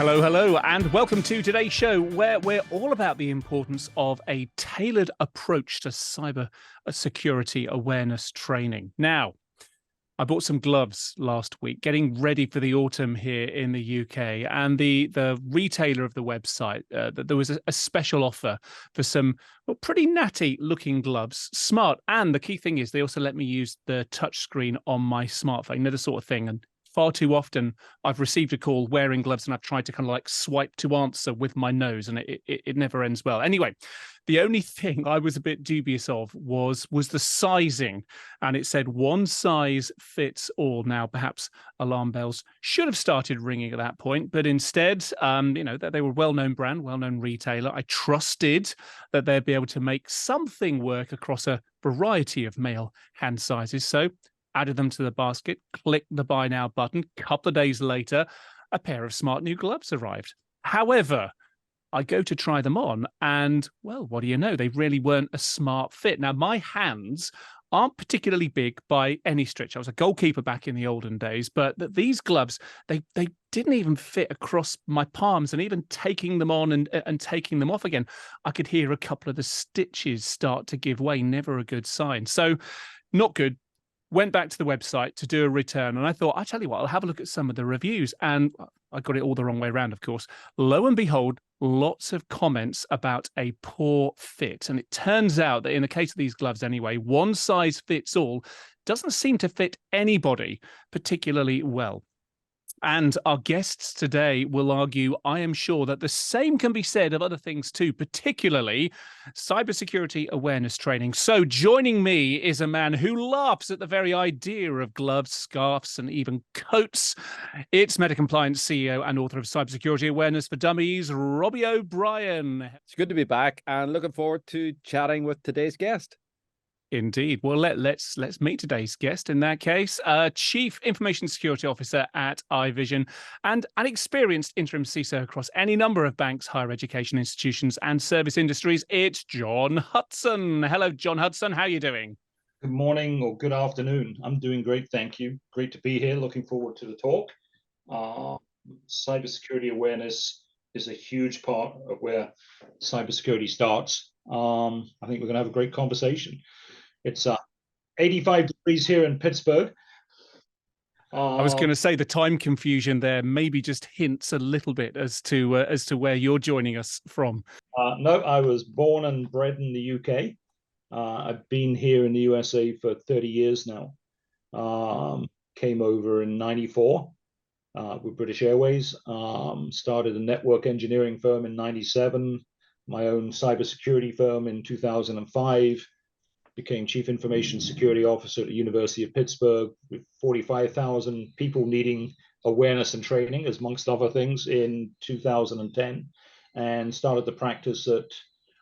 Hello, hello, and welcome to today's show, where we're all about the importance of a tailored approach to cyber security awareness training. Now, I bought some gloves last week, getting ready for the autumn here in the UK, and the retailer of the website, there was a special offer for some pretty natty looking gloves, smart, and the key thing is they also let me use the touch screen on my smartphone, you know, the sort of thing. And far too often I've received a call wearing gloves and I've tried to kind of like swipe to answer with my nose, and it never ends well. Anyway, the only thing I was a bit dubious of was the sizing, and it said one size fits all. Now, perhaps alarm bells should have started ringing at that point, but instead, you know, that they were a well-known brand, well-known retailer. I trusted that they'd be able to make something work across a variety of male hand sizes. So added them to the basket, clicked the buy now button. A couple of days later, a pair of smart new gloves arrived. However, I go to try them on and, well, what do you know? They really weren't a smart fit. Now, my hands aren't particularly big by any stretch. I was a goalkeeper back in the olden days, but these gloves, they didn't even fit across my palms, and even taking them on and taking them off again, I could hear a couple of the stitches start to give way. Never a good sign. So not good. Went back to the website to do a return, and I thought, I tell you what, I'll have a look at some of the reviews. And I got it all the wrong way around, of course. Lo and behold, lots of comments about a poor fit. And it turns out that in the case of these gloves anyway, one size fits all doesn't seem to fit anybody particularly well. And our guests today will argue, I am sure, that the same can be said of other things too, particularly cybersecurity awareness training. So joining me is a man who laughs at the very idea of gloves, scarves, and even coats. It's MetaCompliance CEO and author of Cybersecurity Awareness for Dummies, Robbie O'Brien. It's good to be back and looking forward to chatting with today's guest. Indeed. Well, let's meet today's guest in that case. Chief Information Security Officer at iVision and an experienced interim CISO across any number of banks, higher education institutions, and service industries. It's John Hudson. Hello, John Hudson. How are you doing? Good morning or good afternoon. I'm doing great, thank you. Great to be here. Looking forward to the talk. Cybersecurity awareness is a huge part of where cybersecurity starts. I think we're going to have a great conversation. It's 85 degrees here in Pittsburgh. I was going to say the time confusion there maybe just hints a little bit as to where you're joining us from. No, I was born and bred in the UK. I've been here in the USA for 30 years now. Came over in '94 with British Airways. Started a network engineering firm in '97. My own cybersecurity firm in 2005. Became Chief Information Security Officer at the University of Pittsburgh with 45,000 people needing awareness and training, as amongst other things, in 2010, and started the practice at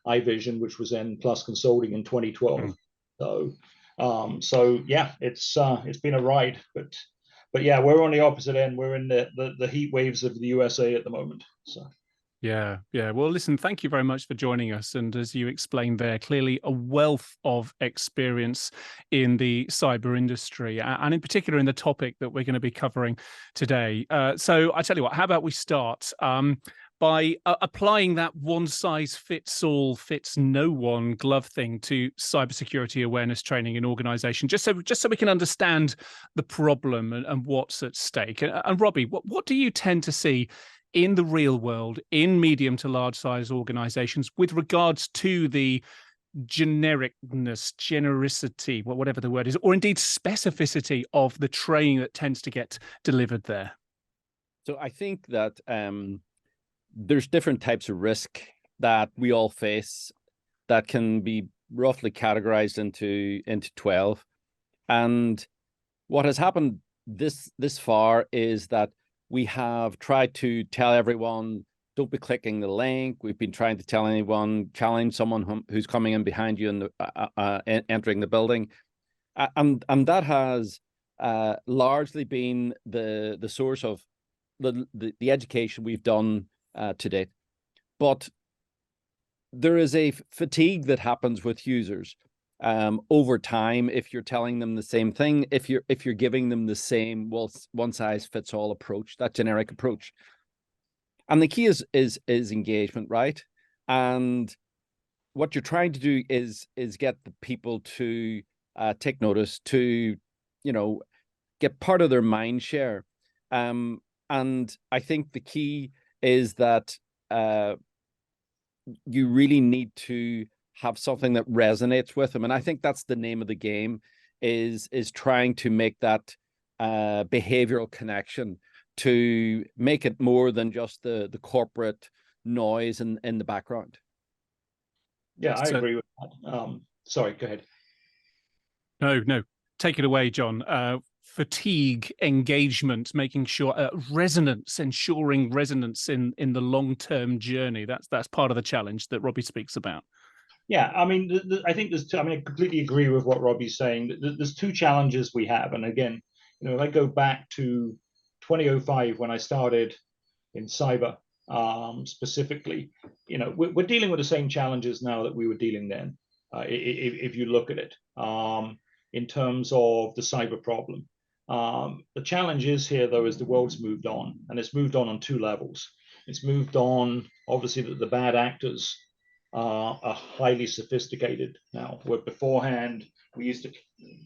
iVision, which was then Plus Consulting in 2012. So yeah, it's been a ride, but yeah, we're on the opposite end. We're in the heat waves of the USA at the moment. So. Yeah. Well, listen, thank you very much for joining us. And as you explained there, clearly a wealth of experience in the cyber industry, and in particular in the topic that we're going to be covering today. So I tell you what, how about we start by applying that one size fits all, fits no one glove thing to cybersecurity awareness training in organizations, just so we can understand the problem and what's at stake. And Robbie, what do you tend to see in the real world, in medium to large size organizations, with regards to the genericness, genericity, whatever the word is, or indeed specificity of the training that tends to get delivered there? So I think that there's different types of risk that we all face that can be roughly categorized into 12. And what has happened this far is that we have tried to tell everyone, don't be clicking the link. We've been trying to tell anyone, challenge someone who's coming in behind you and entering the building. And that has largely been the source of the education we've done to date. But there is a fatigue that happens with users over time if you're telling them the same thing, if you're giving them the same one size fits all approach, that generic approach. And the key is engagement, right? And what you're trying to do is get the people to take notice, to, you know, get part of their mind share. And I think the key is that you really need to have something that resonates with them. And I think that's the name of the game, is trying to make that behavioral connection, to make it more than just the corporate noise in the background. Yeah, I agree with that. Sorry, go ahead. No, take it away, John. Fatigue, engagement, making sure resonance, ensuring resonance in the long-term journey. That's part of the challenge that Robbie speaks about. Yeah, I mean, I think there's two, I mean, I completely agree with what Robbie's saying. There's two challenges we have, and again, you know, if I go back to 2005 when I started in cyber, specifically, you know, we're dealing with the same challenges now that we were dealing then. If you look at it, in terms of the cyber problem, the challenge is here though is the world's moved on, and it's moved on two levels. It's moved on, obviously, that the bad actors are highly sophisticated now, where beforehand we used to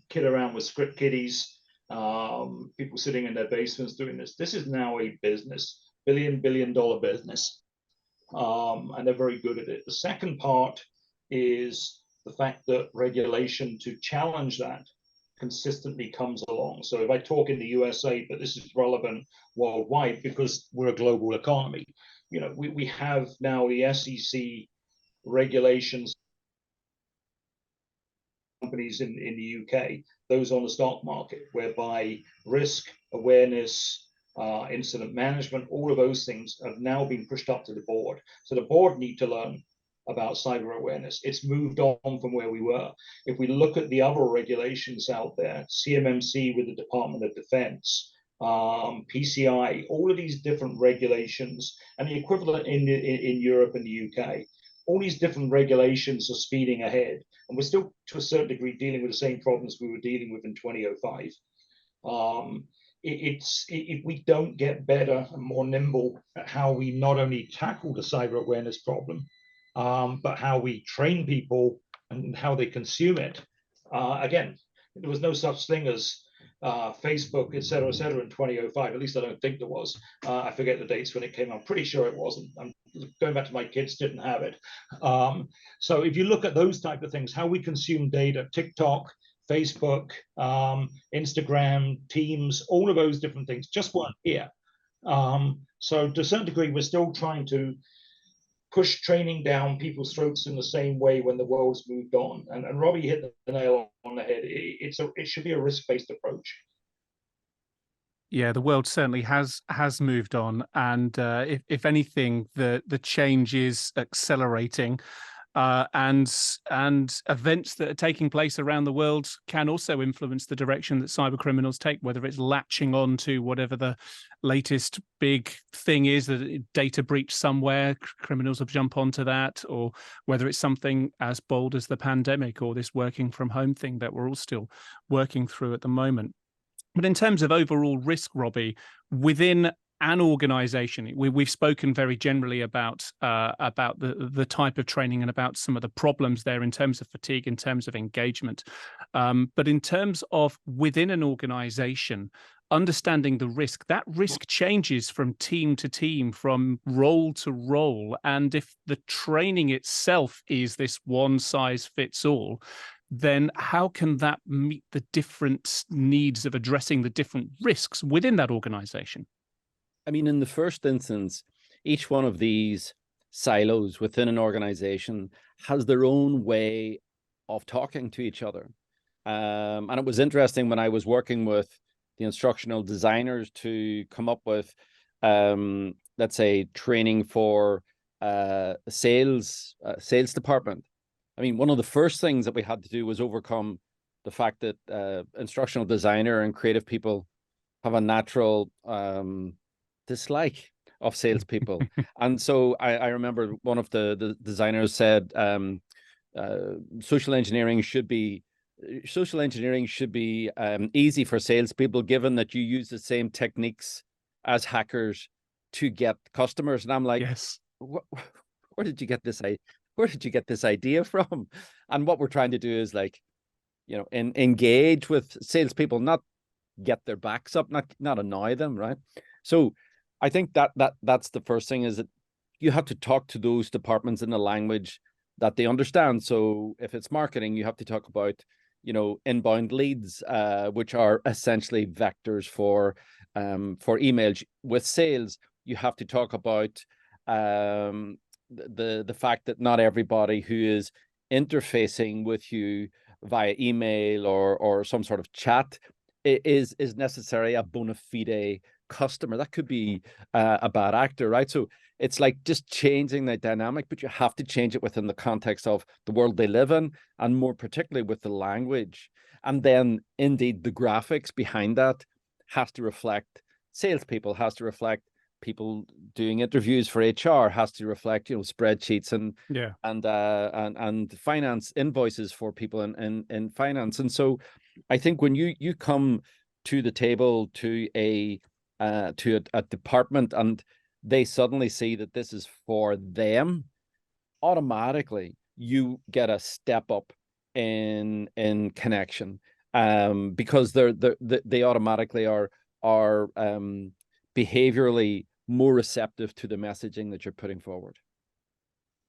kid around with script kiddies, people sitting in their basements doing this. This is now a business, billion dollar business, and they're very good at it. The second part is the fact that regulation to challenge that consistently comes along. So if I talk in the USA, but this is relevant worldwide because we're a global economy, you know, we have now the SEC regulations companies in the UK, those on the stock market, whereby risk awareness, incident management, all of those things have now been pushed up to the board. So the board need to learn about cyber awareness. It's moved on from where we were. If we look at the other regulations out there, CMMC with the Department of Defense, PCI, all of these different regulations, and the equivalent in Europe and the UK, all these different regulations are speeding ahead. And we're still, to a certain degree, dealing with the same problems we were dealing with in 2005. If we don't get better and more nimble at how we not only tackle the cyber awareness problem, but how we train people and how they consume it. Again, there was no such thing as Facebook, et cetera, in 2005. At least I don't think there was. I forget the dates when it came out. I'm pretty sure it wasn't. I'm going back to my kids didn't have it. So if you look at those type of things, how we consume data, TikTok, Facebook, Instagram, Teams, all of those different things just weren't here. So to a certain degree, we're still trying to push training down people's throats in the same way when the world's moved on. And Robbie hit the nail on the head. It should be a risk-based approach. Yeah, the world certainly has moved on, and if anything, the change is accelerating. And events that are taking place around the world can also influence the direction that cyber criminals take, whether it's latching on to whatever the latest big thing is, that data breach somewhere, criminals will jump onto that, or whether it's something as bold as the pandemic or this working from home thing that we're all still working through at the moment. But in terms of overall risk, Robbie, within an organization, we've spoken very generally about the type of training and about some of the problems there in terms of fatigue, in terms of engagement. But in terms of within an organization, understanding the risk, that risk changes from team to team, from role to role. And if the training itself is this one size fits all, then how can that meet the different needs of addressing the different risks within that organization? I mean, in the first instance, each one of these silos within an organization has their own way of talking to each other. And it was interesting when I was working with the instructional designers to come up with, let's say, training for sales department. I mean, one of the first things that we had to do was overcome the fact that instructional designer and creative people have a natural dislike of salespeople. And so I remember one of the designers said, social engineering should be easy for salespeople, given that you use the same techniques as hackers to get customers. And I'm like, yes, where did you get this? Where did you get this idea from? And what we're trying to do is like, engage with salespeople, not get their backs up, not annoy them, right? So I think that's the first thing, is that you have to talk to those departments in a language that they understand. So if it's marketing, you have to talk about, inbound leads, which are essentially vectors for emails. With sales, you have to talk about the fact that not everybody who is interfacing with you via email or some sort of chat is necessarily a bona fide customer. That could be a bad actor, right? So it's like just changing the dynamic, but you have to change it within the context of the world they live in, and more particularly with the language. And then indeed the graphics behind that has to reflect salespeople, has to reflect people doing interviews for HR, has to reflect, spreadsheets and finance invoices for people in finance. And so I think when you come to the table to a department and they suddenly see that this is for them, automatically you get a step up in connection, because they automatically are behaviorally more receptive to the messaging that you're putting forward.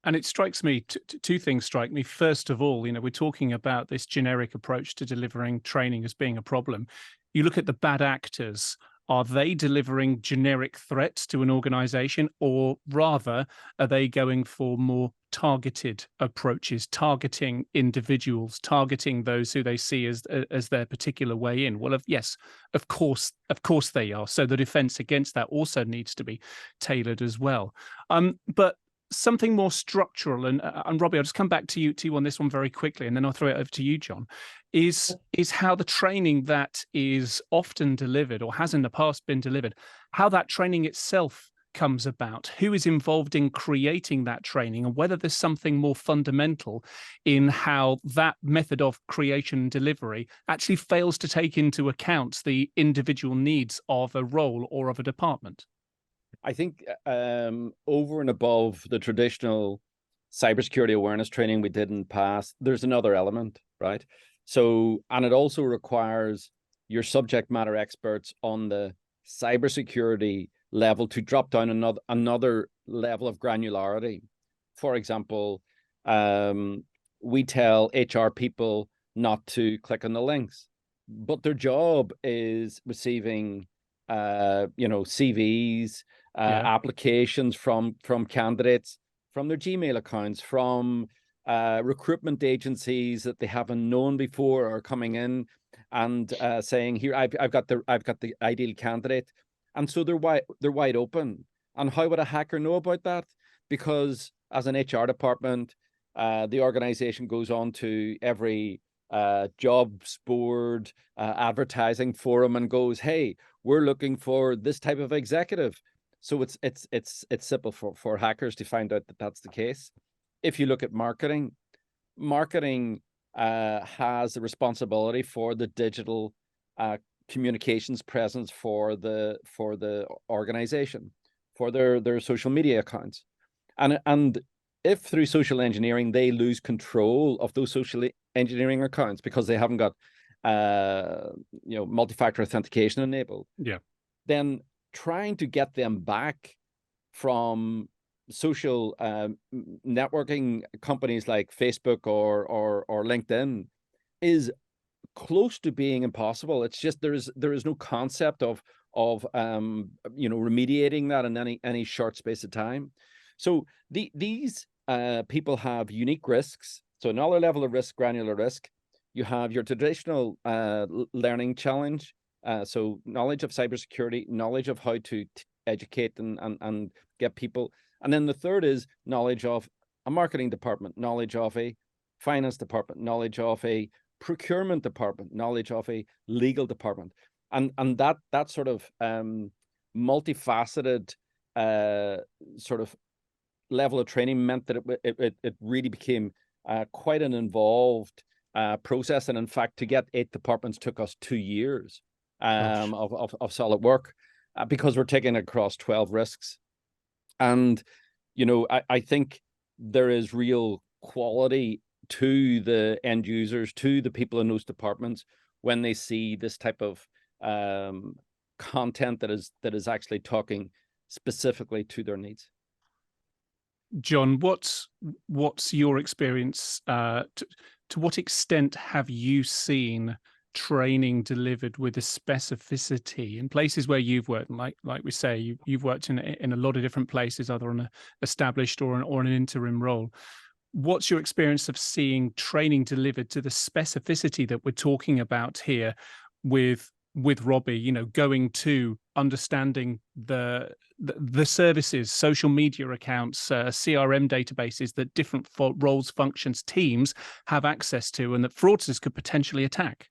And it strikes me, two things strike me. First of all, we're talking about this generic approach to delivering training as being a problem. You look at the bad actors. Are they delivering generic threats to an organization, or rather are they going for more targeted approaches, targeting individuals, targeting those who they see as their particular way in? Well, yes, of course they are. So the defense against that also needs to be tailored as well. But something more structural, and Robbie, I'll just come back to you on this one very quickly, and then I'll throw it over to you, John, is how the training that is often delivered, or has in the past been delivered, how that training itself comes about, who is involved in creating that training, and whether there's something more fundamental in how that method of creation and delivery actually fails to take into account the individual needs of a role or of a department. I think over and above the traditional cybersecurity awareness training we did in the past, there's another element, right? So, and it also requires your subject matter experts on the cybersecurity level to drop down another level of granularity. For example, we tell HR people not to click on the links, but their job is receiving CVs, applications from candidates, from their Gmail accounts, from recruitment agencies that they haven't known before are coming in and saying, here, I've got the ideal candidate. And so they're wide open. And how would a hacker know about that? Because as an HR department, the organization goes on to every jobs board, advertising forum, and goes, hey, we're looking for this type of executive. So it's simple for hackers to find out that that's the case. If you look at marketing has the responsibility for the digital communications presence for the organization, for their social media accounts, and if through social engineering they lose control of those social engineering accounts because they haven't got multi-factor authentication enabled, then trying to get them back from social networking companies like Facebook or LinkedIn is close to being impossible. It's just there is no concept of remediating that in any short space of time. So these people have unique risks. So another level of risk, granular risk. You have your traditional learning challenge. So knowledge of cybersecurity, knowledge of how to educate and get people. And then the third is knowledge of a marketing department, knowledge of a finance department, knowledge of a procurement department, knowledge of a legal department. And that sort of multifaceted sort of level of training meant that it really became quite an involved process. And in fact, to get 8 departments took us 2 years of solid work. because we're taking across 12 risks. And, you know, I think there is real quality to the end users, to the people in those departments, when they see this type of content that is actually talking specifically to their needs. John, what's your experience? To what extent have you seen training delivered with a specificity in places where you've worked? Like we say, you've worked in a lot of different places, either on an established or an interim role. What's your experience of seeing training delivered to the specificity that we're talking about here with Robbie, you know, going to understanding the services, social media accounts, CRM databases that different roles, functions, teams have access to, and that fraudsters could potentially attack?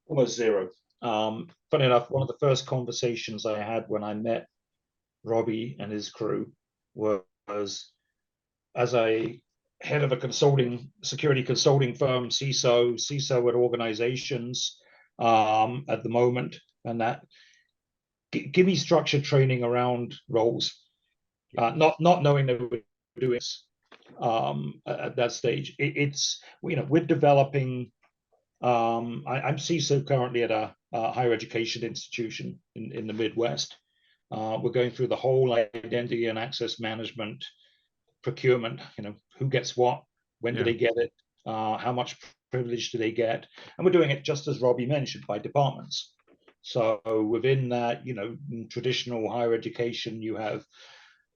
Almost zero. Funny enough, one of the first conversations I had when I met Robbie and his crew was, as a head of a security consulting firm, CISO at organizations at the moment, and that give me structured training around roles, not knowing they were doing this at that stage. It's, you know, we're developing. I'm CISO currently at a higher education institution in the Midwest. We're going through the whole identity and access management procurement, you know, who gets what, when do they get it, how much privilege do they get, and we're doing it, just as Robbie mentioned, by departments. So within that, you know, in traditional higher education, you have,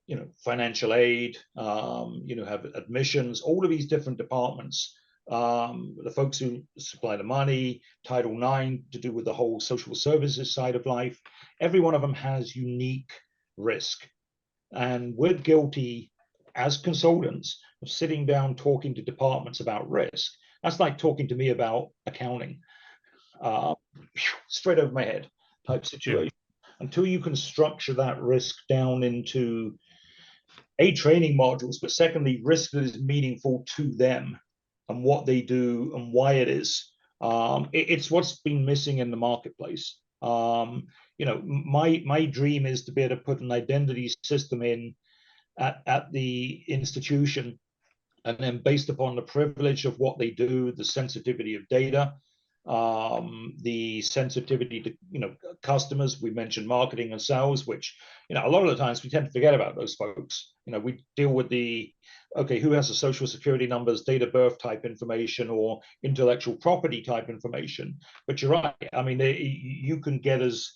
you know, financial aid, you know, have admissions, all of these different departments, the folks who supply the money, Title IX to do with the whole social services side of life. Every one of them has unique risk, and we're guilty as consultants of sitting down talking to departments about risk. That's like talking to me about accounting, straight over my head type situation. Until you can structure that risk down into training modules, but secondly, risk that is meaningful to them and what they do and why it is. It's what's been missing in the marketplace. You know, my dream is to be able to put an identity system in at the institution, and then based upon the privilege of what they do, the sensitivity of data, the sensitivity to, you know, customers. We mentioned marketing and sales, which, you know, a lot of the times we tend to forget about those folks. You know, we deal with the, okay, who has the social security numbers, date of birth type information, or intellectual property type information. But you're right. I mean, you can get as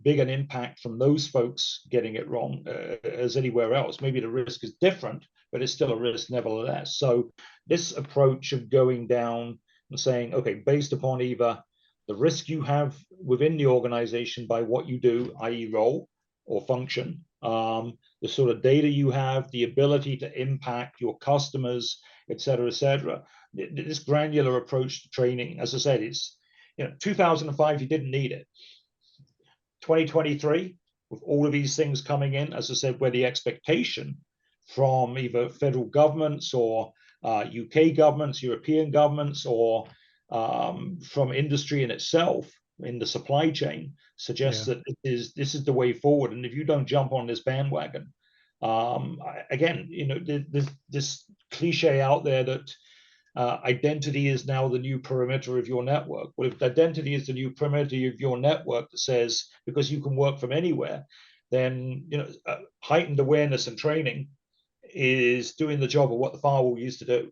big an impact from those folks getting it wrong as anywhere else. Maybe the risk is different, but it's still a risk nevertheless. So this approach of going down and saying, okay, based upon either the risk you have within the organization by what you do, i.e. role or function, the sort of data you have, the ability to impact your customers, et cetera, et cetera. This granular approach to training, as I said, it's, you know, 2005, you didn't need it. 2023, with all of these things coming in, as I said, where the expectation from either federal governments or UK governments, European governments, or from industry in itself in the supply chain suggests that this is the way forward. And if you don't jump on this bandwagon, again, you know, this cliche out there that identity is now the new perimeter of your network. Well, if identity is the new perimeter of your network that says, because you can work from anywhere, then, you know, heightened awareness and training is doing the job of what the firewall used to do.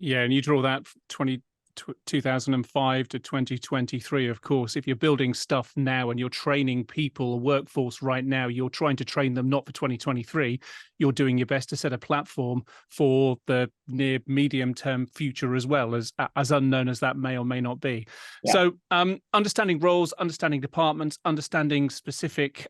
Yeah, and you draw that 2005 to 2023, of course. If you're building stuff now and you're training people, a workforce right now, you're trying to train them not for 2023. You're doing your best to set a platform for the near medium term future, as well, as unknown as that may or may not be. Yeah. So understanding roles, understanding departments, understanding specific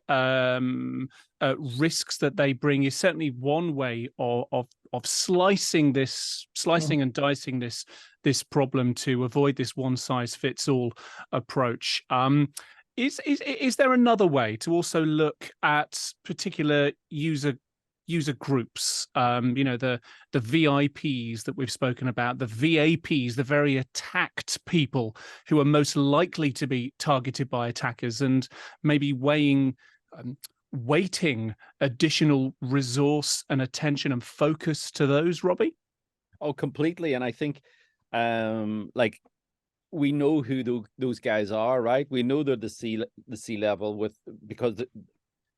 risks that they bring is certainly one way of slicing and dicing this problem to avoid this one size fits all approach. Is there another way to also look at particular user user groups, the VIPs that we've spoken about, the VAPs, the very attacked people who are most likely to be targeted by attackers, and maybe weighting additional resource and attention and focus to those, Robbie? Oh, completely. And I think like we know who those guys are, right? We know they're the C level because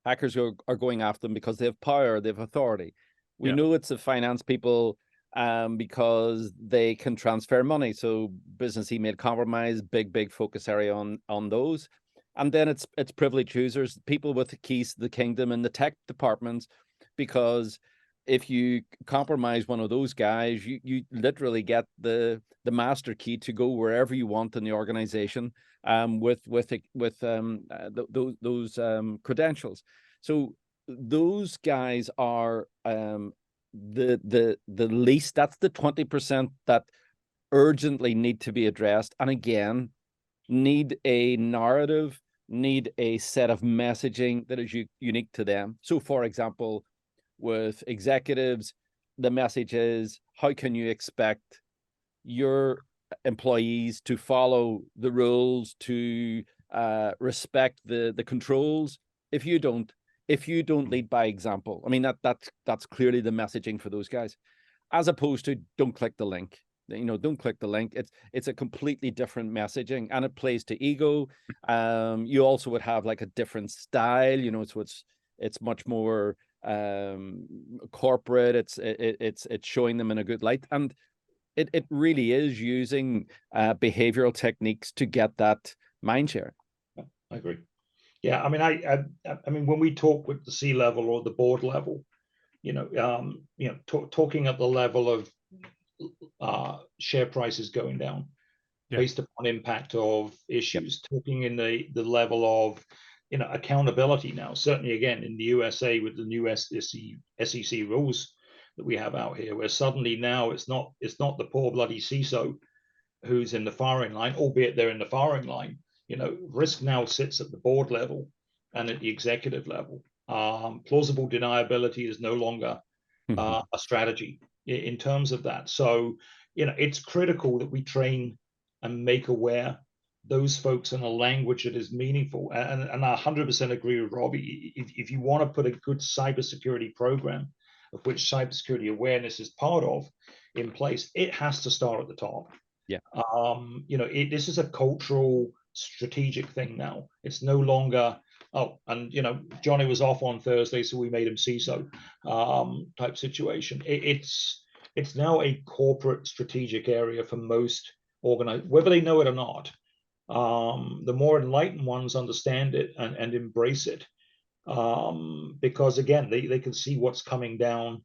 hackers are going after them because they have power, they have authority. We know it's the finance people because they can transfer money. So business email compromise, big focus area on those. And then it's privileged users, people with the keys to the kingdom in the tech departments, because if you compromise one of those guys, you literally get the master key to go wherever you want in the organization with those credentials. So those guys are the least. That's the 20% that urgently need to be addressed, and again, need a narrative, need a set of messaging that is unique to them. So, for example, with executives, the message is, how can you expect your employees to follow the rules, to respect the controls if you don't lead by example? I mean, that's clearly the messaging for those guys, as opposed to don't click the link. Don't click the link. It's a completely different messaging, and it plays to ego. You also would have like a different style, so it's much more corporate. It's showing them in a good light, and it really is using behavioral techniques to get that mind share. I agree. Yeah, I mean, I mean, when we talk with the C level or the board level, talking at the level of share prices going down based upon impact of issues, talking in the level of accountability now, certainly again in the USA with the new SEC rules that we have out here, where suddenly now it's not the poor bloody CISO who's in the firing line, albeit they're in the firing line. Risk now sits at the board level and at the executive level. Plausible deniability is no longer a strategy in terms of that. So, it's critical that we train and make aware those folks in a language that is meaningful. And I 100% agree with Robbie. If you want to put a good cybersecurity program, of which cybersecurity awareness is part of, in place, it has to start at the top. Yeah. This is a cultural, strategic thing now. It's no longer, Johnny was off on Thursday, so we made him CISO type situation. It's now a corporate strategic area for most organizations, whether they know it or not. The more enlightened ones understand it and embrace it, because again, they can see what's coming down,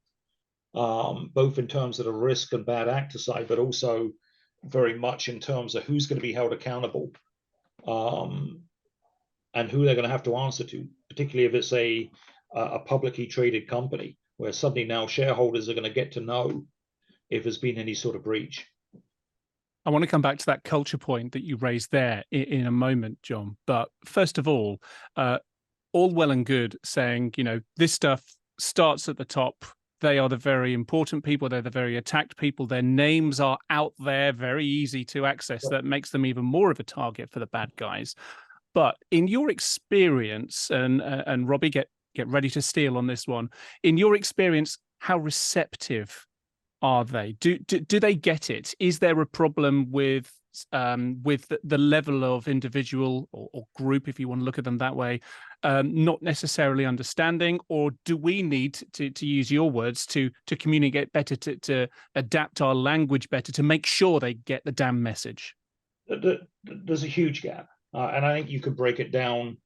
both in terms of the risk and bad actor side, but also very much in terms of who's going to be held accountable, and who they're going to have to answer to, particularly if it's a publicly traded company, where suddenly now shareholders are going to get to know if there's been any sort of breach. I want to come back to that culture point that you raised there in a moment, John. But first of all well and good saying, this stuff starts at the top. They are the very important people. They're the very attacked people. Their names are out there, very easy to access. That makes them even more of a target for the bad guys. But in your experience, and Robbie, get ready to steal on this one. In your experience, how receptive are they? Do they get it? Is there a problem with the level of individual or group, if you want to look at them that way, not necessarily understanding? Or do we need to use your words to communicate better, to adapt our language better, to make sure they get the damn message? There's a huge gap, and I think you could break it down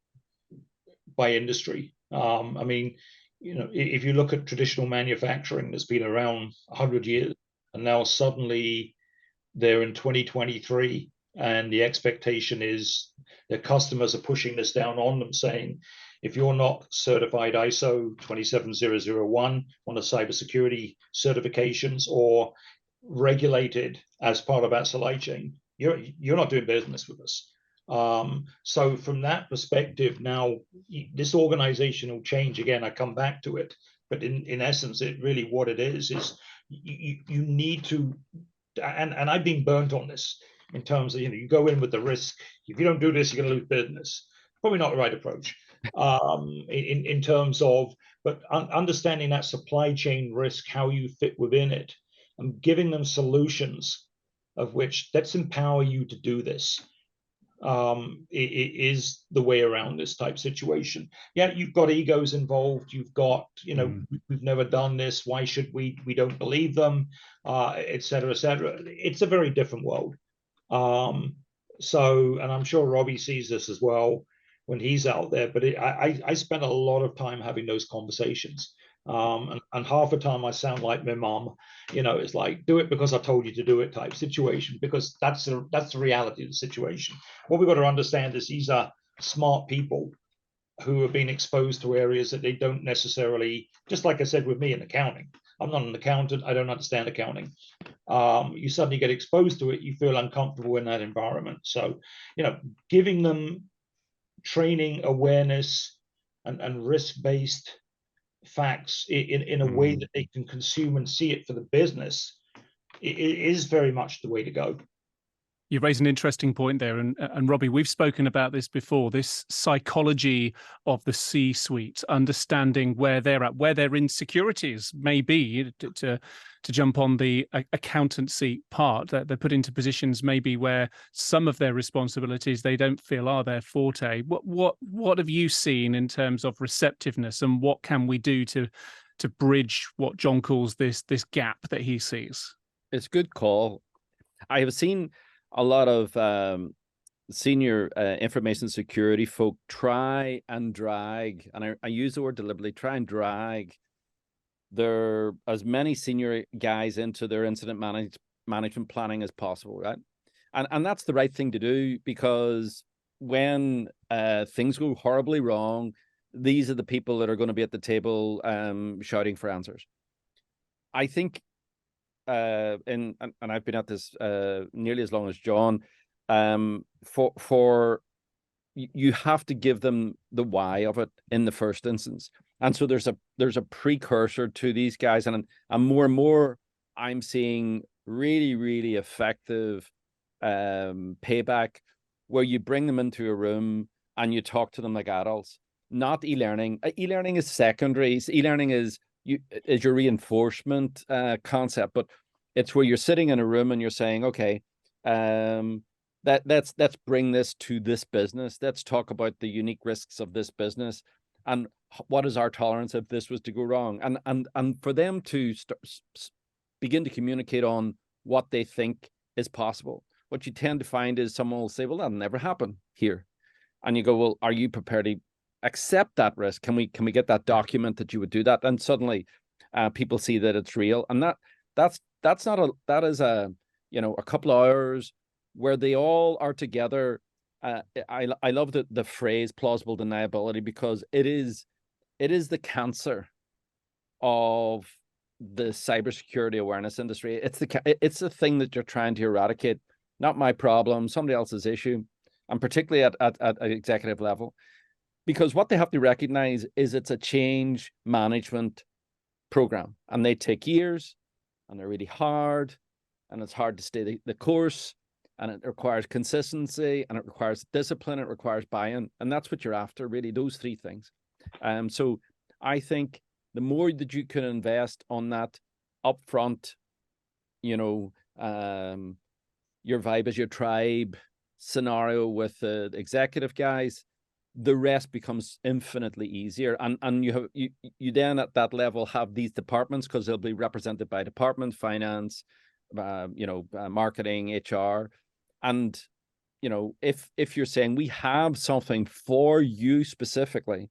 by industry. I mean, if you look at traditional manufacturing that's been around 100 years, and now suddenly they're in 2023, and the expectation is that customers are pushing this down on them, saying, if you're not certified ISO 27001, one of cybersecurity certifications, or regulated as part of that supply chain, you're not doing business with us. So from that perspective, now this organizational change, again, I come back to it, but in essence, it really what it is you need to, and I've been burnt on this in terms of, you go in with the risk. If you don't do this, you're going to lose business. Probably not the right approach in terms of, but understanding that supply chain risk, how you fit within it, and giving them solutions of which, let's empower you to do this. It is the way around this type situation. Yeah, you've got egos involved. You've got, we've never done this. Why should we? We don't believe them, et cetera, et cetera. It's a very different world. So, and I'm sure Robbie sees this as well when he's out there. But I spent a lot of time having those conversations. And half the time I sound like my mom. It's like, do it because I told you to do it type situation, because that's the reality of the situation. What we've got to understand is these are smart people who have been exposed to areas that they don't necessarily, just like I said with me in accounting. I'm not an accountant. I don't understand accounting. You suddenly get exposed to it. You feel uncomfortable in that environment. So, giving them training, awareness, and risk-based facts in a way that they can consume and see it for the business, it is very much the way to go. You raise an interesting point there, and Robbie, we've spoken about this before, this psychology of the C-suite, understanding where they're at, where their insecurities may be, to jump on the accountancy part, that they're put into positions maybe where some of their responsibilities they don't feel are their forte. What have you seen in terms of receptiveness, and what can we do to bridge what John calls this gap that he sees? It's a good call. I have seen a lot of senior information security folk try and drag, and I use the word deliberately, try and drag as many senior guys into their incident management planning as possible, right? And that's the right thing to do, because when things go horribly wrong, these are the people that are going to be at the table shouting for answers. I think and I've been at this nearly as long as John, for you have to give them the why of it in the first instance. And so there's a precursor to these guys, and more I'm seeing really, really effective payback where you bring them into a room and you talk to them like adults, not e-learning. E-learning is secondary. E-learning is your reinforcement concept, but it's where you're sitting in a room and you're saying, okay, let's bring this to this business. Let's talk about the unique risks of this business, and what is our tolerance if this was to go wrong, and for them to begin to communicate on what they think is possible. What you tend to find is someone will say, well, that'll never happen here, and you go, well, are you prepared to accept that risk? Can we get that document that you would do that? And suddenly people see that it's real, and that is a couple of hours where they all are together. I love the phrase plausible deniability, because it is the cancer of the cybersecurity awareness industry. It's the thing that you're trying to eradicate. Not my problem, somebody else's issue, and particularly at executive level. Because what they have to recognize is it's a change management program, and they take years, and they're really hard, and it's hard to stay the course, and it requires consistency, and it requires discipline, it requires buy-in, and that's what you're after, really, those three things. So I think the more that you can invest on that upfront, your vibe is your tribe scenario with the executive guys, the rest becomes infinitely easier. And you then at that level have these departments, because they'll be represented by department, finance, marketing, HR. And, if you're saying we have something for you specifically,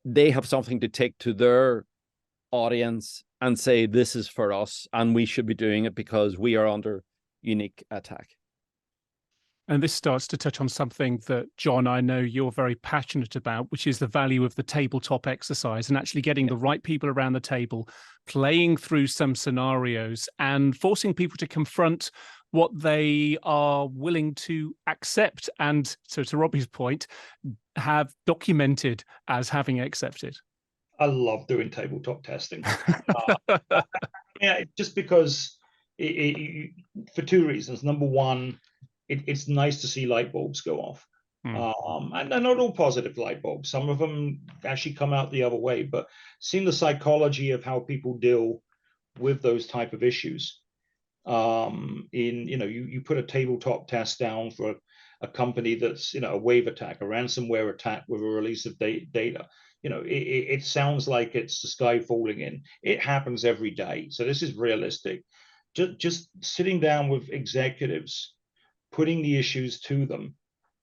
they have something to take to their audience and say, this is for us, and we should be doing it because we are under unique attack. And this starts to touch on something that, John, I know you're very passionate about, which is the value of the tabletop exercise, and actually getting the right people around the table, playing through some scenarios and forcing people to confront what they are willing to accept. And so, to Robbie's point, have documented as having accepted. I love doing tabletop testing. Yeah, just because for two reasons. Number one, it's nice to see light bulbs go off. And they're not all positive light bulbs. Some of them actually come out the other way, but seeing the psychology of how people deal with those type of issues. You put a tabletop test down for a company that's, a wave attack, a ransomware attack with a release of data. It sounds like it's the sky falling in. It happens every day. So this is realistic. Just sitting down with executives, putting the issues to them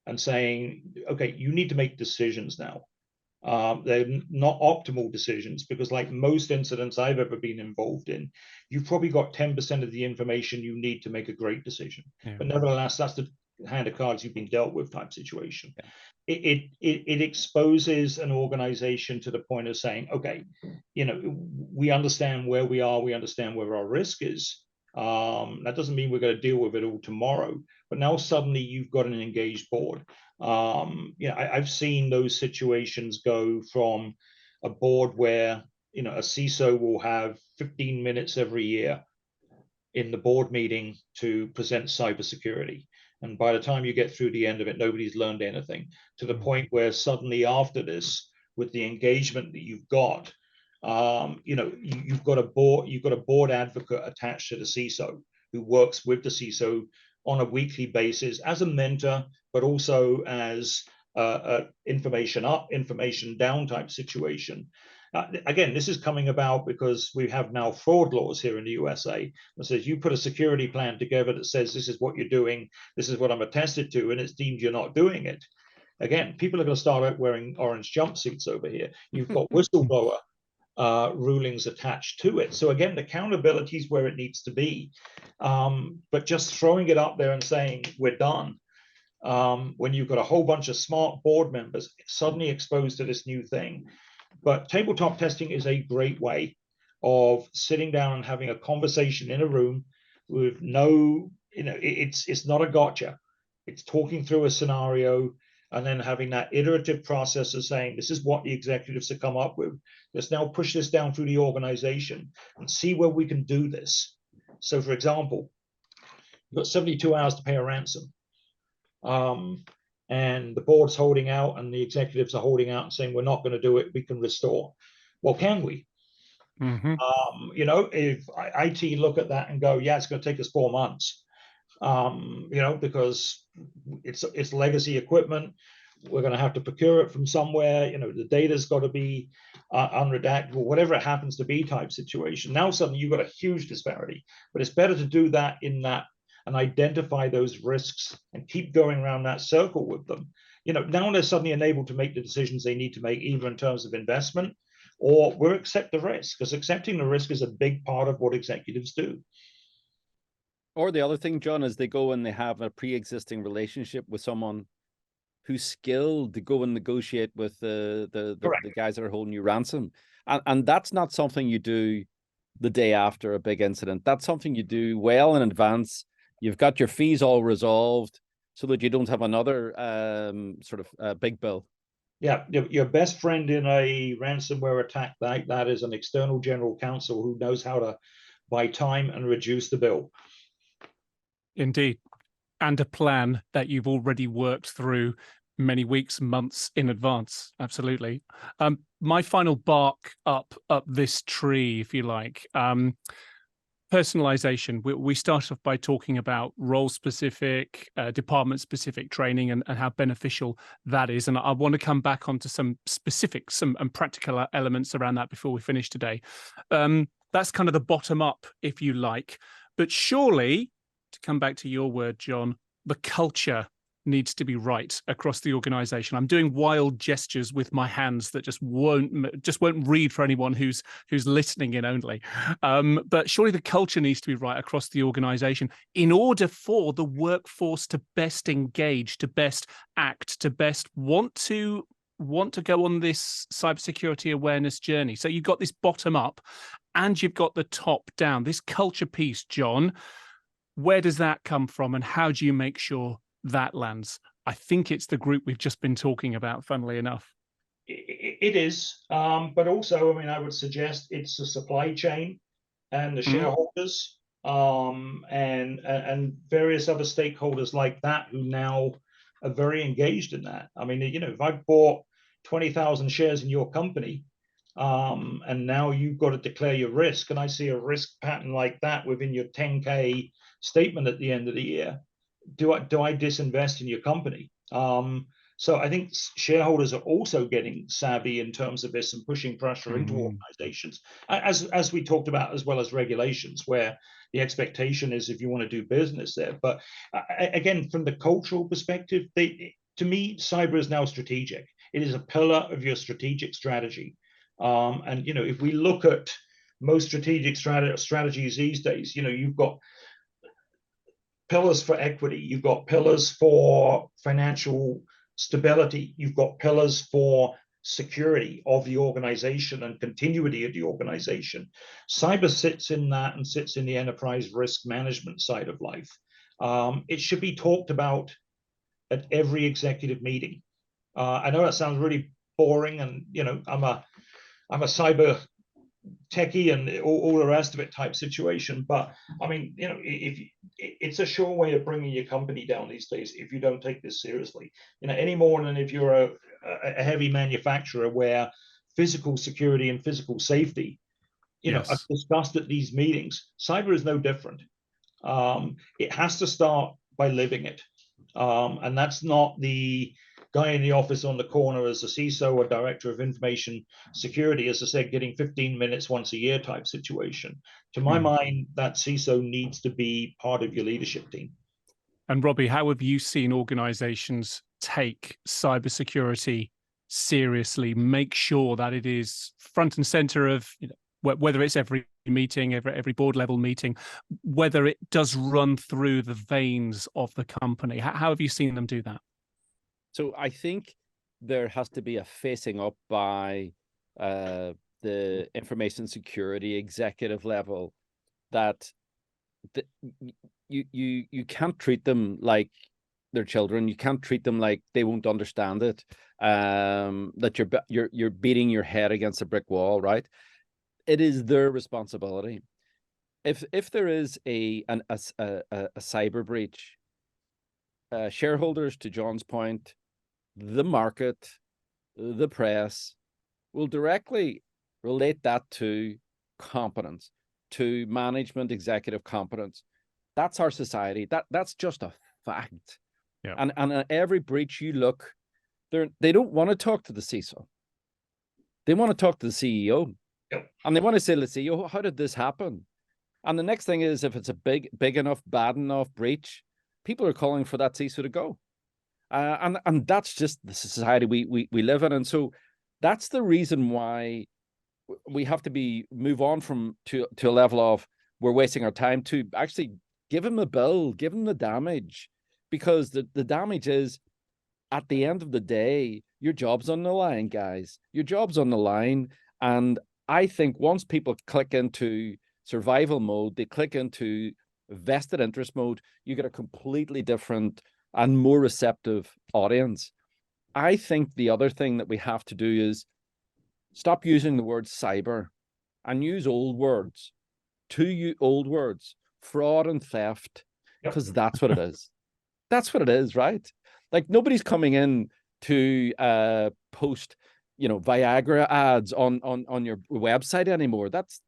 and saying, okay, you need to make decisions now. They're not optimal decisions because, like most incidents I've ever been involved in, you've probably got 10% of the information you need to make a great decision. Yeah. But nevertheless, that's the hand of cards you've been dealt with type situation. Yeah. It exposes an organization to the point of saying, okay, we understand where we are, we understand where our risk is. That doesn't mean we're going to deal with it all tomorrow, but now suddenly you've got an engaged board. I've seen those situations go from a board where, a CISO will have 15 minutes every year in the board meeting to present cybersecurity. And by the time you get through the end of it, nobody's learned anything, to the point where suddenly after this, with the engagement that you've got, you've got a board advocate attached to the CISO who works with the CISO on a weekly basis as a mentor, but also as information up, information down type situation. Again, this is coming about because we have now fraud laws here in the USA that says you put a security plan together that says this is what you're doing, this is what I'm attested to, and it's deemed you're not doing it. Again, people are going to start out wearing orange jumpsuits over here. You've got whistleblower rulings attached to it. So again, the accountability is where it needs to be. But just throwing it up there and saying we're done, when you've got a whole bunch of smart board members suddenly exposed to this new thing. But tabletop testing is a great way of sitting down and having a conversation in a room with no, it's not a gotcha. It's talking through a scenario and then having that iterative process of saying, this is what the executives have come up with. Let's now push this down through the organization and see where we can do this. So for example, you've got 72 hours to pay a ransom. And the board's holding out and the executives are holding out and saying, we're not going to do it, we can restore. Well, can we? If IT look at that and go, yeah, it's going to take us 4 months, because it's legacy equipment. We're going to have to procure it from somewhere. The data's got to be unredactable, whatever it happens to be type situation. Now suddenly you've got a huge disparity, but it's better to do that in that and identify those risks and keep going around that circle with them. Now they're suddenly enabled to make the decisions they need to make, either in terms of investment or we'll accept the risk, because accepting the risk is a big part of what executives do. Or the other thing, John, is they go and they have a pre-existing relationship with someone who's skilled to go and negotiate with the guys that are holding you ransom. And that's not something you do the day after a big incident. That's something you do well in advance. You've got your fees all resolved so that you don't have another big bill. Yeah, your best friend in a ransomware attack like that is an external general counsel who knows how to buy time and reduce the bill. Indeed. And a plan that you've already worked through many weeks, months in advance. Absolutely. My final bark up this tree, if you like. Personalization. We start off by talking about role-specific, department-specific training and how beneficial that is. And I want to come back onto some specifics and practical elements around that before we finish today. That's kind of the bottom up, if you like. But surely, to come back to your word, John, the culture needs to be right across the organization. I'm doing wild gestures with my hands that just won't read for anyone who's listening in only. But surely the culture needs to be right across the organization in order for the workforce to best engage, to best act, to best want to go on this cybersecurity awareness journey. So you've got this bottom up and you've got the top down, this culture piece, John. Where does that come from and how do you make sure that lands? I think it's the group we've just been talking about, funnily enough. It is, but also, I mean, I would suggest it's the supply chain and the shareholders, and various other stakeholders like that who now are very engaged in that. I mean, you know, if I bought 20,000 shares in your company, and now you've got to declare your risk, and I see a risk pattern like that within your 10K statement at the end of the year, do I disinvest in your company? So I think shareholders are also getting savvy in terms of this and pushing pressure into organizations, as we talked about, as well as regulations, where the expectation is if you want to do business there. But again, from the cultural perspective, to me, cyber is now strategic. It is a pillar of your strategic strategy. And, you know, if we look at most strategic strategies these days, you know, you've got pillars for equity, you've got pillars for financial stability, you've got pillars for security of the organization and continuity of the organization. Cyber sits in that and sits in the enterprise risk management side of life. It should be talked about at every executive meeting. I know that sounds really boring, and you know, I'm a cyber techie and all the rest of it type situation, but I mean, you know, if it's a sure way of bringing your company down these days if you don't take this seriously, you know, any more than if you're a heavy manufacturer where physical security and physical safety, you know, are discussed at these meetings. Cyber is no different. It has to start by living it, and that's not the guy in the office on the corner as a CISO or director of information security, as I said, getting 15 minutes once a year type situation. To my mind, that CISO needs to be part of your leadership team. And Robbie, how have you seen organizations take cybersecurity seriously, make sure that it is front and center of, you know, whether it's every meeting, every board level meeting, whether it does run through the veins of the company? How have you seen them do that? So I think there has to be a facing up by the information security executive level, that you can't treat them like they're children. You can't treat them like they won't understand it. That you're beating your head against a brick wall, right? It is their responsibility. If there is a cyber breach, shareholders, to John's point, the market, the press will directly relate that to competence, to management executive competence. That's our society. That's just a fact. Yeah. And at every breach you look, they don't want to talk to the CISO. They want to talk to the CEO. Yep. And they want to say to the CEO, how did this happen? And the next thing is, if it's a big enough, bad enough breach, people are calling for that CISO to go. And that's just the society we live in. And so that's the reason why we have to move on to a level of we're wasting our time to actually give him a bill, give him the damage, because the damage is, at the end of the day, your job's on the line, guys. Your job's on the line. And I think once people click into survival mode, they click into vested interest mode, you get a completely different and more receptive audience. I think the other thing that we have to do is stop using the word cyber and use old words. Old words, fraud and theft, because that's what it is. That's what it is, right? Like, nobody's coming in to post, you know, Viagra ads on your website anymore. That's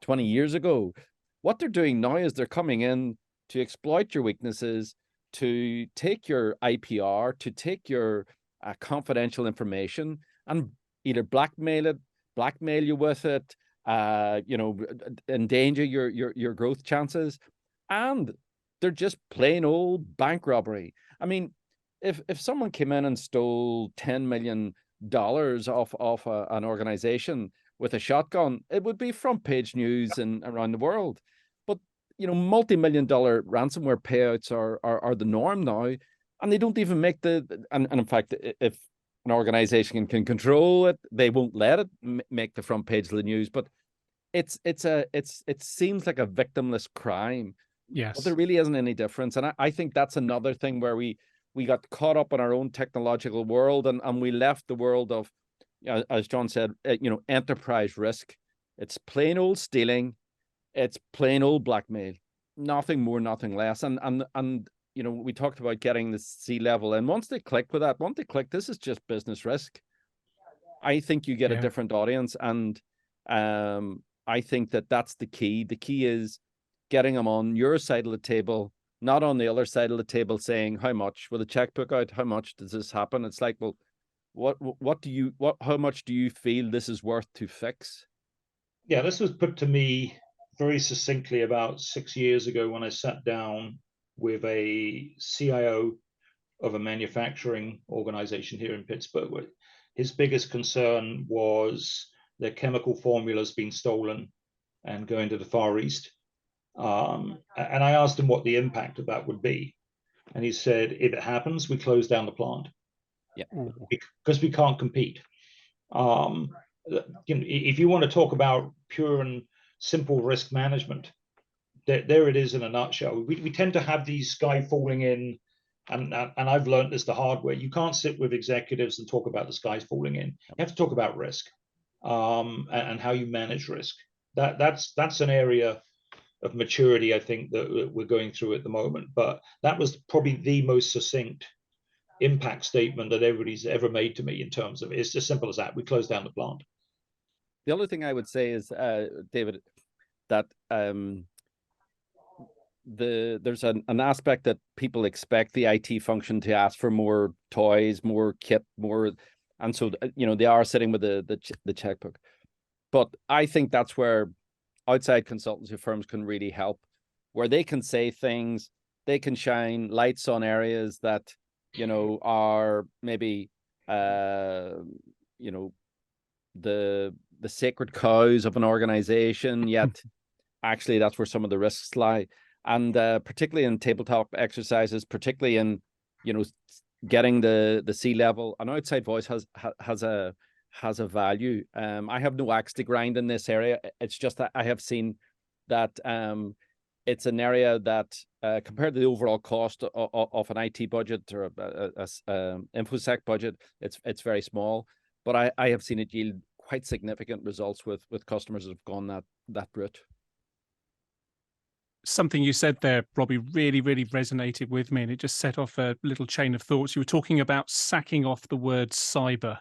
20 years ago. What they're doing now is they're coming in to exploit your weaknesses, to take your IPR, to take your confidential information and either blackmail you with it, you know, endanger your growth chances. And they're just plain old bank robbery. I mean, if someone came in and stole $10 million off an organization with a shotgun, it would be front page news and around the world. But, you know, multi-million-dollar ransomware payouts are the norm now, and they don't even make and in fact, if an organization can control it, they won't let it make the front page of the news. But it seems like a victimless crime. Yes. But there really isn't any difference. And I think that's another thing where we we got caught up in our own technological world, and we left the world of, as John said, enterprise risk. It's plain old stealing. It's plain old blackmail. Nothing more, nothing less. And we talked about getting the C-level, and once they click with that, this is just business risk. I think you get a different audience, and I think that's the key. The key is getting them on your side of the table, not on the other side of the table, saying, how much, with a checkbook out, how much does this happen? It's like, well, how much do you feel this is worth to fix? Yeah, this was put to me very succinctly about 6 years ago when I sat down with a CIO of a manufacturing organization here in Pittsburgh. His biggest concern was their chemical formulas being stolen and going to the Far East. And I asked him what the impact of that would be. And he said, if it happens, we close down the plant. Yeah. Because we can't compete. If you want to talk about pure and simple risk management, there it is in a nutshell. We tend to have these sky falling in, and I've learned this the hard way. You can't sit with executives and talk about the skies falling in. You have to talk about risk, and how you manage risk. That's an area of maturity, I think, that we're going through at the moment. But that was probably the most succinct impact statement that everybody's ever made to me in terms of, it's as simple as that. We close down the plant. The other thing I would say is, David, that there's an aspect that people expect the IT function to ask for more toys, more kit, more, and so they are sitting with the checkbook. But I think that's where outside consultancy firms can really help, where they can say things, they can shine lights on areas that are maybe the sacred cows of an organization, yet actually that's where some of the risks lie. And particularly in tabletop exercises, particularly in getting the C-level, an outside voice has a value. I have no axe to grind in this area. It's just that I have seen that it's an area that compared to the overall cost of an IT budget or a InfoSec budget, it's very small. But I have seen it yield quite significant results with customers that have gone that route. Something you said there, Robbie, really, really resonated with me, and it just set off a little chain of thoughts. You were talking about sacking off the word cyber,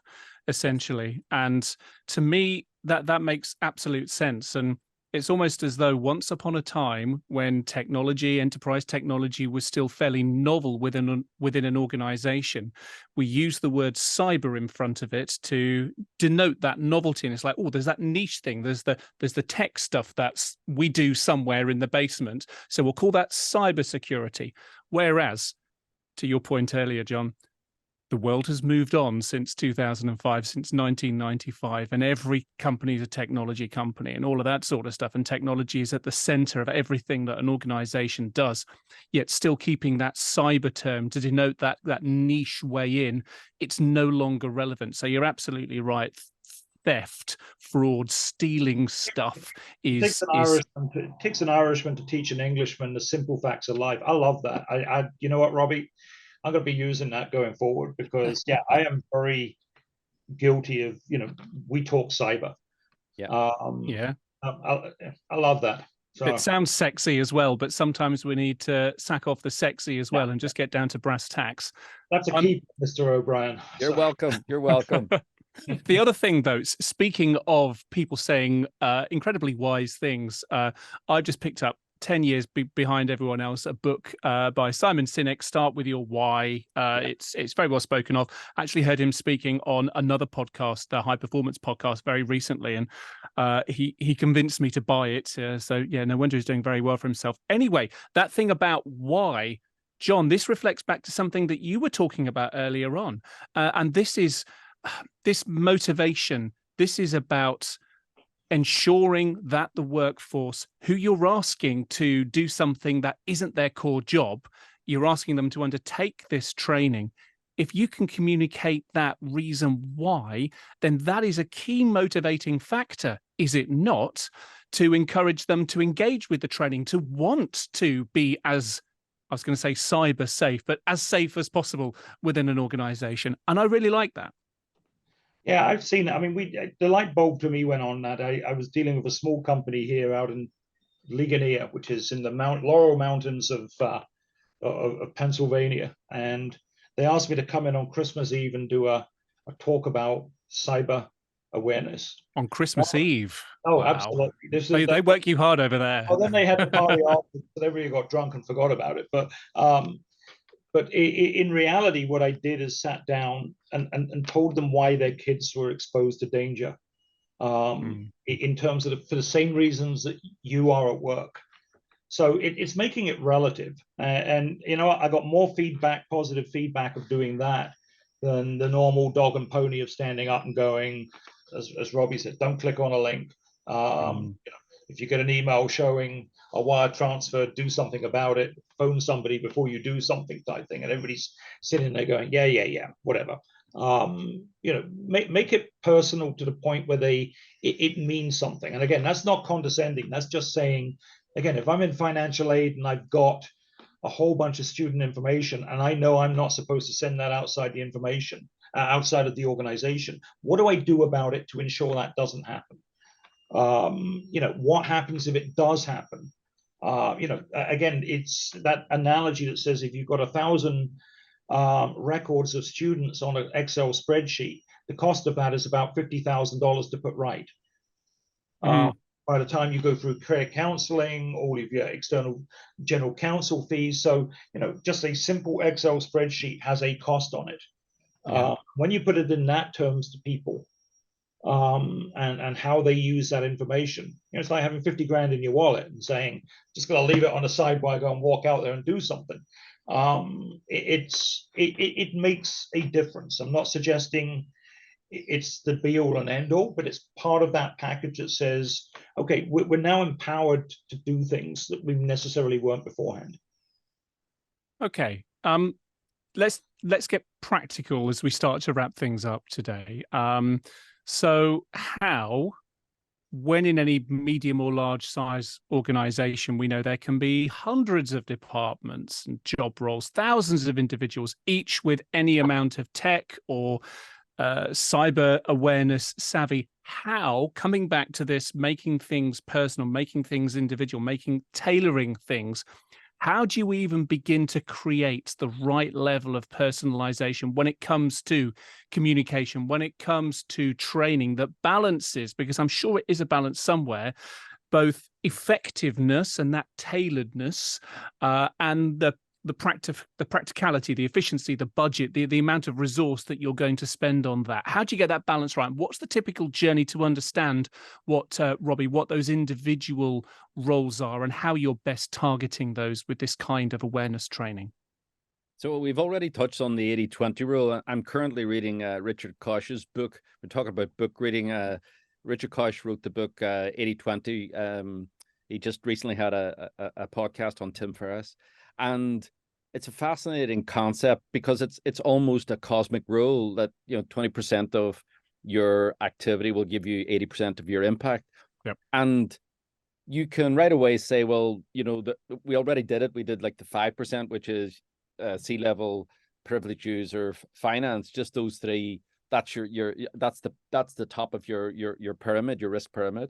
essentially. And to me, that makes absolute sense. And it's almost as though once upon a time when enterprise technology was still fairly novel within an organization, we used the word cyber in front of it to denote that novelty. And it's like, oh, there's that niche thing. There's the tech stuff we do somewhere in the basement. So we'll call that cybersecurity. Whereas, to your point earlier, John, the world has moved on since 2005, since 1995, and every company is a technology company and all of that sort of stuff. And technology is at the center of everything that an organization does, yet still keeping that cyber term to denote that niche way in, it's no longer relevant. So you're absolutely right. Theft, fraud, stealing stuff It takes an Irishman to teach an Englishman the simple facts of life. I love that. You know what, Robbie? I'm going to be using that going forward because, I am very guilty of, we talk cyber. Yeah. I love that. So, it sounds sexy as well, but sometimes we need to sack off the sexy as well and just get down to brass tacks. That's a key, Mr. O'Brien. You're welcome. You're welcome. The other thing, though, speaking of people saying incredibly wise things, I just picked up 10 years behind everyone else, a book by Simon Sinek, Start With Your Why. It's very well spoken of. Actually heard him speaking on another podcast, the High Performance podcast, very recently, and he convinced me to buy it. So no wonder he's doing very well for himself. Anyway, that thing about why, John, this reflects back to something that you were talking about earlier on, and this is this motivation. This is about ensuring that the workforce who you're asking to do something that isn't their core job, you're asking them to undertake this training. If you can communicate that reason why, then that is a key motivating factor, is it not, to encourage them to engage with the training, to want to be as I was going to say cyber safe, but as safe as possible within an organization. And I really like that. Yeah, I've seen it. I mean, the light bulb to me went on that. I was dealing with a small company here out in Ligonier, which is in the Laurel Mountains of Pennsylvania, and they asked me to come in on Christmas Eve and do a talk about cyber awareness On Christmas Eve. Oh, Wow. absolutely. They work you hard over there. Oh, then they had the party after, so everybody got drunk and forgot about it. But in reality, what I did is sat down and told them why their kids were exposed to danger, in terms of for the same reasons that you are at work. So it's making it relative. And, you know, I got more feedback, positive feedback of doing that than the normal dog and pony of standing up and going, as Robbie said, don't click on a link. You know, if you get an email showing a wire transfer, do something about it, phone somebody before you do something type thing. And everybody's sitting there going, yeah, whatever. You know, make it personal to the point where it means something. And again, that's not condescending. That's just saying, again, if I'm in financial aid and I've got a whole bunch of student information and I know I'm not supposed to send that outside the information, outside of the organization, what do I do about it to ensure that doesn't happen? You know, what happens if it does happen? You know, again, it's that analogy that says if you've got 1,000 records of students on an Excel spreadsheet, the cost of that is about $50,000 to put right. By the time you go through career counseling, all of your external general counsel fees. So, you know, just a simple Excel spreadsheet has a cost on it. When you put it in that terms to people, and how they use that information, you know, it's like having 50 grand in your wallet and saying, just gonna leave it on the side while I go and walk out there and do something. It makes a difference. I'm not suggesting it's the be all and end all, but it's part of that package that says, okay, we're now empowered to do things that we necessarily weren't beforehand. Okay. Let's get practical as we start to wrap things up today. So how, when in any medium or large size organization, we know there can be hundreds of departments and job roles, thousands of individuals, each with any amount of tech or cyber awareness savvy. How, coming back to this, making things personal, making things individual, tailoring things, how do you even begin to create the right level of personalization when it comes to communication, when it comes to training that balances, because I'm sure it is a balance somewhere, both effectiveness and that tailoredness, and the practicality, the efficiency, the budget, the amount of resource that you're going to spend on that. How do you get that balance right? What's the typical journey to understand what, Robbie, what those individual roles are and how you're best targeting those with this kind of awareness training? So we've already touched on the 80-20 rule. I'm currently reading Richard Koch's book. We're talking about book reading. Richard Koch wrote the book 80-20. He just recently had a podcast on Tim Ferriss. And it's a fascinating concept because it's almost a cosmic rule that, you know, 20% of your activity will give you 80% of your impact. Yep. And you can right away say, well, you know, we already did it. We did like the 5%, which is C-level, privileged user, finance. Just those three. That's that's the top of your pyramid, your risk pyramid.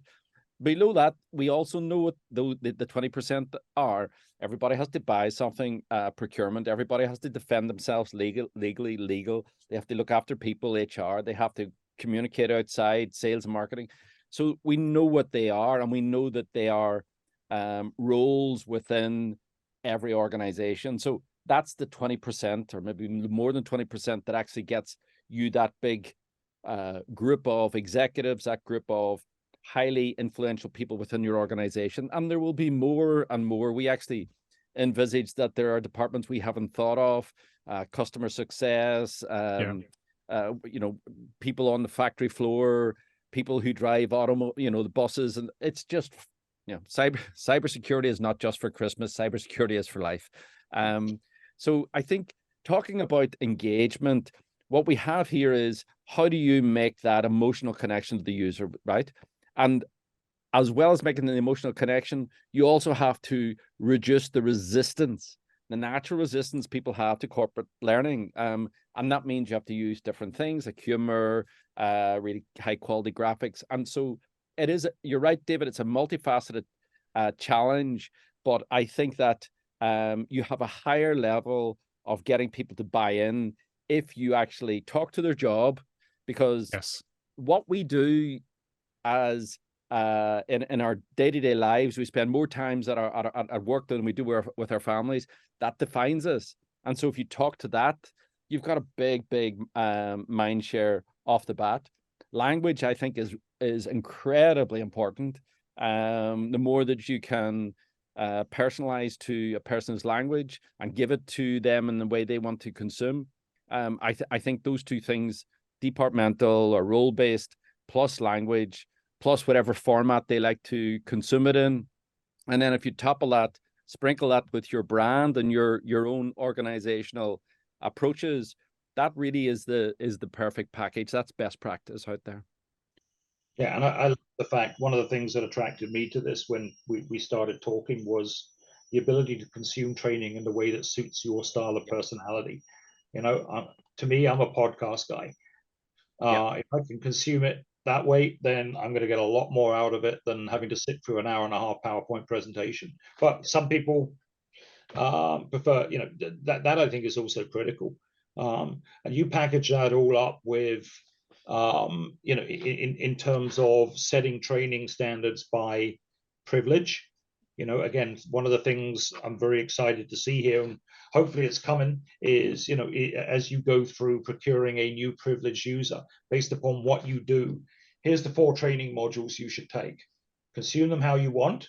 Below that, we also know what the 20% are. Everybody has to buy something, procurement. Everybody has to defend themselves legally. They have to look after people, HR. They have to communicate outside, sales and marketing. So we know what they are, and we know that they are roles within every organization. So that's the 20%, or maybe more than 20%, that actually gets you that big group of executives, that group of highly influential people within your organization. And there will be more and more. We actually envisage that there are departments we haven't thought of, customer success, you know, people on the factory floor, people who drive the buses. And it's just, you know, cybersecurity is not just for Christmas. Cybersecurity is for life. So I think talking about engagement, what we have here is, how do you make that emotional connection to the user, right? And as well as making an emotional connection, you also have to reduce the resistance the natural resistance people have to corporate learning. And that means you have to use different things like humor, really high quality graphics. And so it is, you're right, David, it's a multifaceted challenge, but I think that you have a higher level of getting people to buy in if you actually talk to their job, because yes, what we do as in our day-to-day lives, we spend more times at work than we do with our families. That defines us. And so if you talk to that, you've got a big mind share off the bat. Language, I think, is incredibly important. The more that you can personalize to a person's language and give it to them in the way they want to consume, I think those two things, departmental or role-based plus language plus whatever format they like to consume it in, and then if you topple that, sprinkle that with your brand and your own organizational approaches, that really is the perfect package. That's best practice out there. Yeah, and I love the fact, one of the things that attracted me to this when we started talking was the ability to consume training in the way that suits your style of personality. You know, to me, I'm a podcast guy. If I can consume it that way, then I'm going to get a lot more out of it than having to sit through an hour and a half PowerPoint presentation. But some people prefer, you know, that I think is also critical. And you package that all up with, you know, in terms of setting training standards by privilege. You know, again, one of the things I'm very excited to see here, and hopefully it's coming, is, you know, as you go through procuring a new privileged user based upon what you do, here's the 4 training modules you should take. Consume them how you want,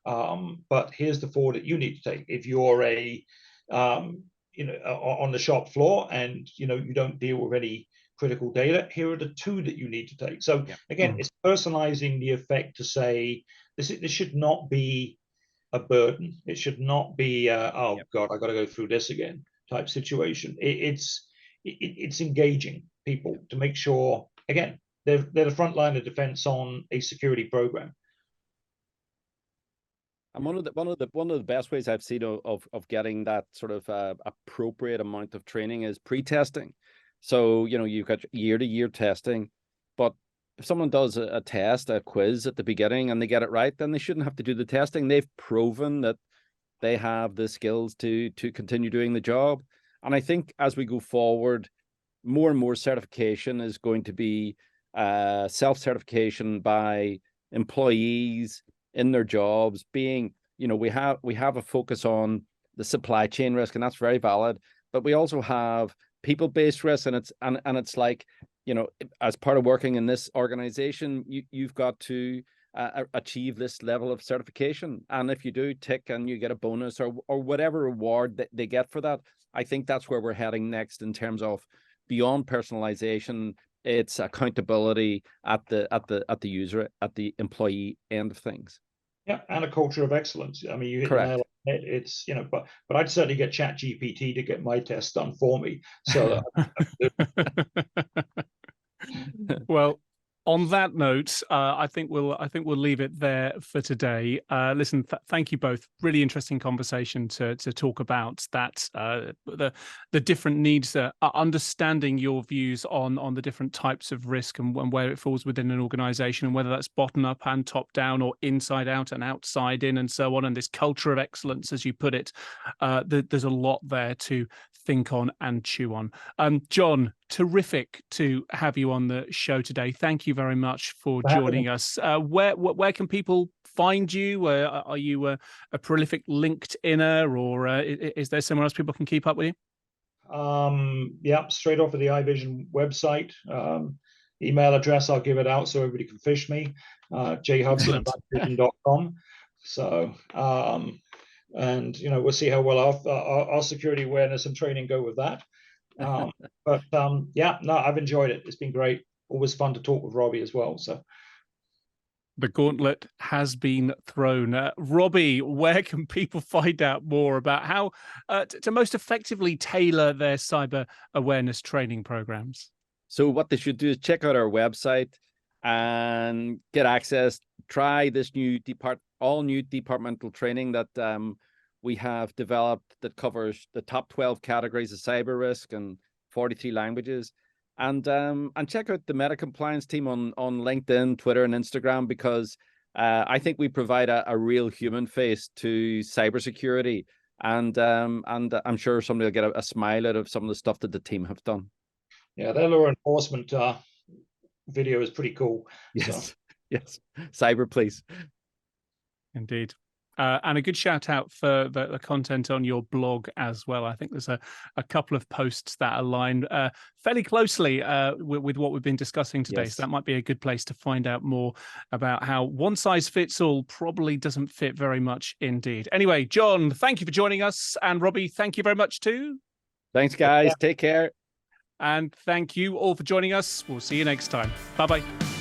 but here's the 4 that you need to take. If you're a, you know, on the shop floor and, you know, you don't deal with any critical data, here are the 2 that you need to take. So again, it's personalizing the effect to say, this should not be a burden. It should not be, oh God, I got to go through this again type situation. It's engaging people to make sure, again, they're the front line of defense on a security program. And one of the best ways I've seen of getting that sort of appropriate amount of training is pre-testing. So, you know, you've got year-to-year testing, but if someone does a test, a quiz at the beginning, and they get it right, then they shouldn't have to do the testing. They've proven that they have the skills to continue doing the job. And I think as we go forward, more and more certification is going to be self-certification by employees in their jobs. Being, you know, we have a focus on the supply chain risk, and that's very valid, but we also have people-based risk, and it's like, you know, as part of working in this organization, you've got to achieve this level of certification, and if you do tick and you get a bonus or whatever reward that they get for that, I think that's where we're heading next in terms of beyond personalization. It's accountability at the user, at the employee end of things. Yeah, and a culture of excellence. I mean, you hit the nail on the head. It's, you know, but I'd certainly get ChatGPT to get my test done for me. So well, on that note, I think we'll leave it there for today. Listen, thank you both. Really interesting conversation to talk about that, the different needs, understanding your views on the different types of risk and where it falls within an organization, and whether that's bottom up and top down or inside out and outside in and so on. And this culture of excellence, as you put it, there's a lot there to think on and chew on. John, terrific to have you on the show today. Thank you very much for joining us. Where can people find you? Are you a prolific LinkedIner, or is there somewhere else people can keep up with you? Yeah, straight off of the iVision website. Email address, I'll give it out so everybody can fish me. jhudson@iVision.com. So, and, you know, we'll see how well our security awareness and training go with that. But yeah, no, I've enjoyed it. It's been great. Always fun to talk with Robbie as well. So the gauntlet has been thrown. Robbie, where can people find out more about how to most effectively tailor their cyber awareness training programs? So what they should do is check out our website and get access. Try this new all new departmental training that we have developed that covers the top 12 categories of cyber risk in 43 languages. And check out the MetaCompliance team on LinkedIn, Twitter, and Instagram, because I think we provide a real human face to cybersecurity. And I'm sure somebody will get a smile out of some of the stuff that the team have done. Yeah, their law enforcement video is pretty cool. Yes, so. yes. Cyber, please. Indeed. And a good shout out for the content on your blog as well. I think there's a couple of posts that align fairly closely with what we've been discussing today. Yes. So that might be a good place to find out more about how one size fits all probably doesn't fit very much indeed. Anyway, John, thank you for joining us. And Robbie, thank you very much too. Thanks, guys. Take care. And thank you all for joining us. We'll see you next time. Bye-bye.